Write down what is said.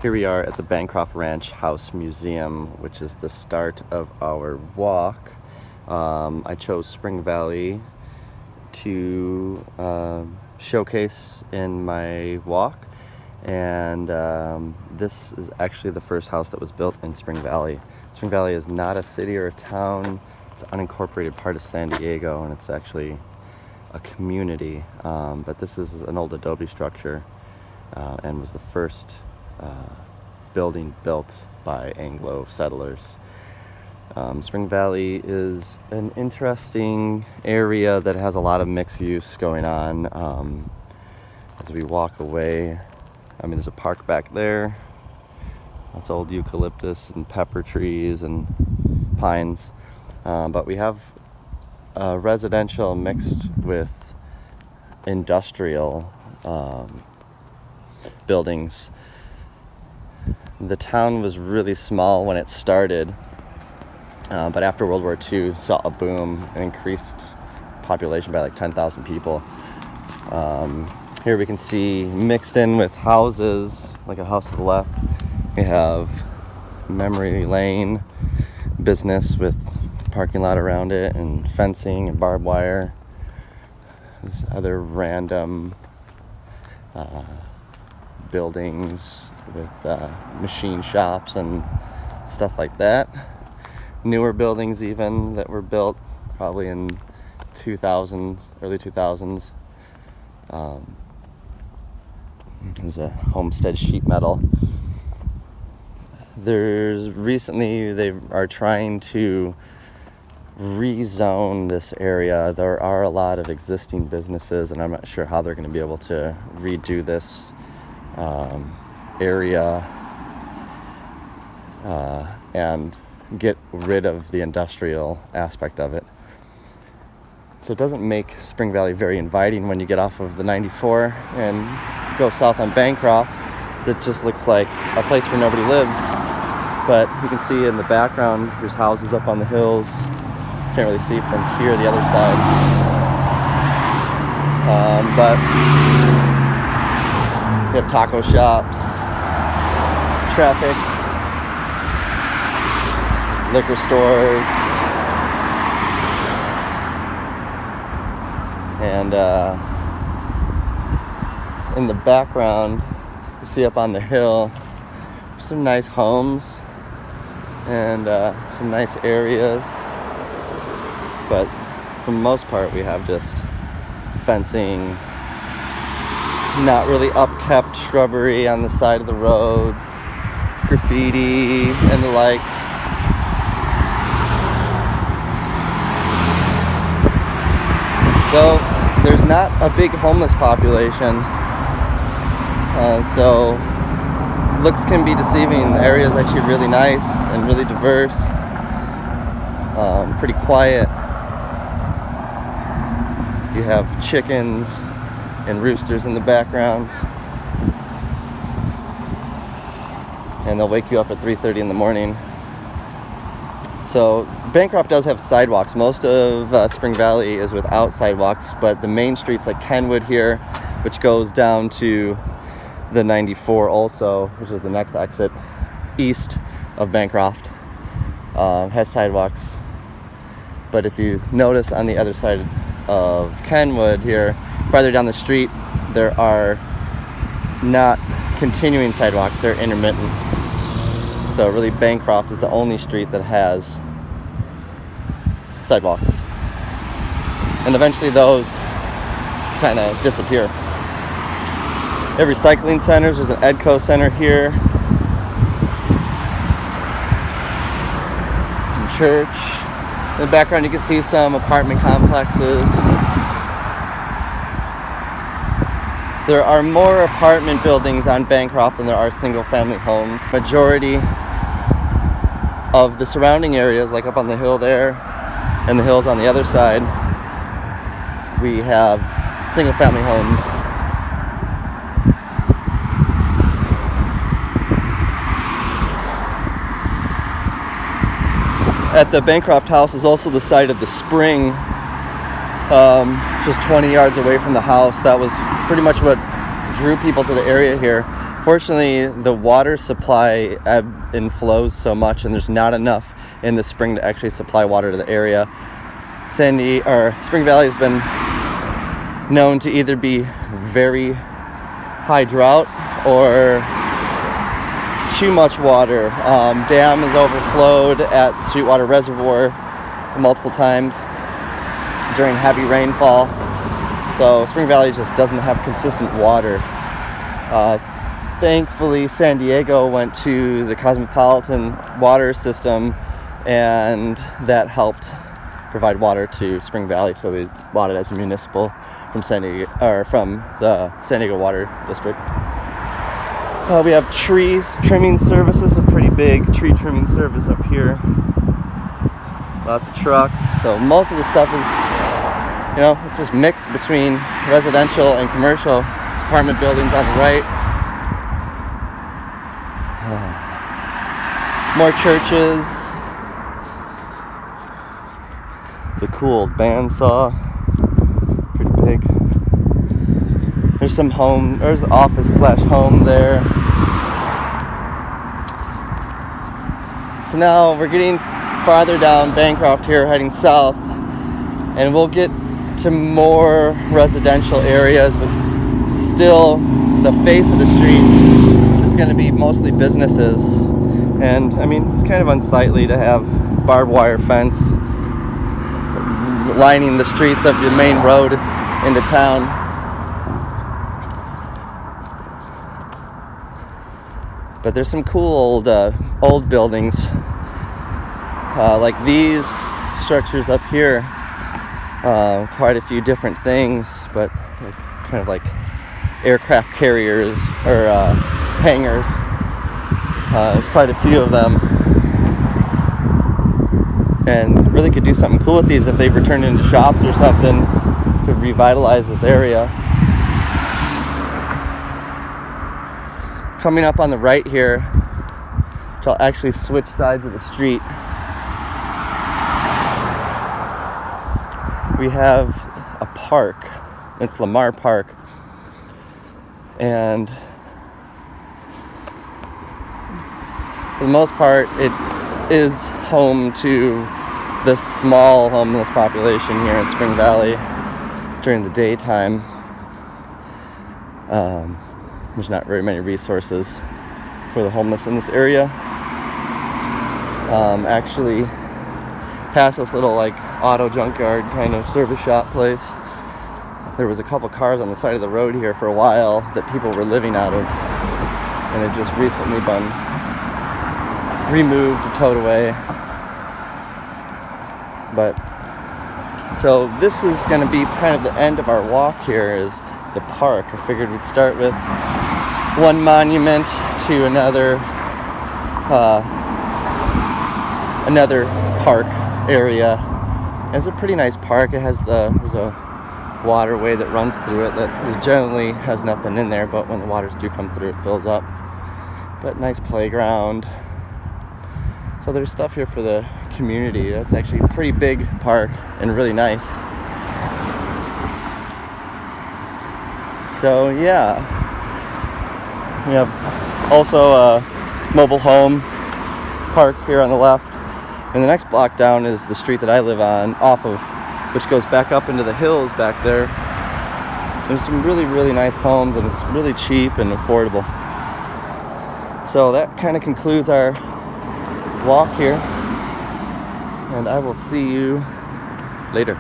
Here we are at the Bancroft Ranch House Museum, which is the start of our walk. I chose Spring Valley to showcase in my walk, and this is actually the first house that was built in Spring Valley. Spring Valley is not a city or a town. It's an unincorporated part of San Diego, and it's actually a community, but this is an old adobe structure and was the first building built by Anglo settlers. Spring Valley is an interesting area that has a lot of mixed use going on. As we walk away, there's a park back there. That's old eucalyptus and pepper trees and pines. But we have residential mixed with industrial buildings. The town was really small when it started, but after World War II saw a boom and increased population by like 10,000 people. Here we can see mixed in with houses, like a house to the left. We have Memory Lane business with parking lot around it and fencing and barbed wire. There's other random buildings with machine shops and stuff like that. Newer buildings even that were built probably in 2000s, early 2000s. There's a Homestead sheet metal. Recently they are trying to rezone this area. There are a lot of existing businesses, and I'm not sure how they're going to be able to redo this area and get rid of the industrial aspect of it. So it doesn't make Spring Valley very inviting when you get off of the 94 and go south on Bancroft. So it just looks like a place where nobody lives. But you can see in the background there's houses up on the hills. Can't really see from here, the other side. But we have taco shops, traffic, liquor stores, and in the background, you see up on the hill, some nice homes and some nice areas. But for the most part, we have just fencing, not really upkept shrubbery on the side of the roads, graffiti and the likes. Though there's not a big homeless population, so looks can be deceiving. The area is actually really nice and really diverse, pretty quiet. You have chickens and roosters in the background, and they'll wake you up at 3:30 in the morning. So Bancroft does have sidewalks. Most of Spring Valley is without sidewalks, but the main streets like Kenwood here, which goes down to the 94 also, which is the next exit east of Bancroft, has sidewalks. But if you notice on the other side of Kenwood here, farther down the street, there are not continuing sidewalks, they're intermittent. So really Bancroft is the only street that has sidewalks. And eventually those kind of disappear. They have recycling centers. There's an Edco center here. And church. In the background you can see some apartment complexes. There are more apartment buildings on Bancroft than there are single family homes. Majority of the surrounding areas, like up on the hill there and the hills on the other side, we have single family homes. At the Bancroft house is also the site of the spring, just 20 yards away from the house. That was pretty much what drew people to the area here Fortunately, the water supply ebb and flows so much, and there's not enough in the spring to actually supply water to the area. Spring Valley has been known to either be very high drought or too much water. Dam is overflowed at Sweetwater Reservoir multiple times during heavy rainfall. So Spring Valley just doesn't have consistent water. Thankfully, San Diego went to the Cosmopolitan water system, and that helped provide water to Spring Valley, so we bought it as a municipal from the San Diego Water District. We have trees trimming services, a pretty big tree trimming service up here. Lots of trucks. So most of the stuff is, it's just mixed between residential and commercial. Apartment buildings on the right. More churches. It's a cool old bandsaw. Pretty big. There's there's office/home there. So now we're getting farther down Bancroft here, heading south, and we'll get to more residential areas, but still the face of the street is going to be mostly businesses. And I mean, it's kind of unsightly to have barbed wire fence lining the streets of the main road into town. But there's some cool old buildings, like these structures up here. Quite a few different things, but kind of like aircraft carriers or hangars. There's quite a few of them, and really could do something cool with these if they were turned into shops or something. Could revitalize this area. Coming up on the right here, to actually switch sides of the street, we have a park. It's Lamar Park, and for the most part it is home to the small homeless population here in Spring Valley during the daytime. There's not very many resources for the homeless in this area. Actually, past this little auto junkyard kind of service shop place, there was a couple cars on the side of the road here for a while that people were living out of, and it just recently been removed or towed away. But so this is going to be kind of the end of our walk here, is the park. I figured we'd start with one monument to another park area. It's a pretty nice park. There's a waterway that runs through it that generally has nothing in there, but when the waters do come through, it fills up. But nice playground. So there's stuff here for the community. That's actually a pretty big park and really nice. So yeah, we have also a mobile home park here on the left, and the next block down is the street that I live on, which goes back up into the hills back there. There's some really, really nice homes, and it's really cheap and affordable. So that kind of concludes our walk here, and I will see you later.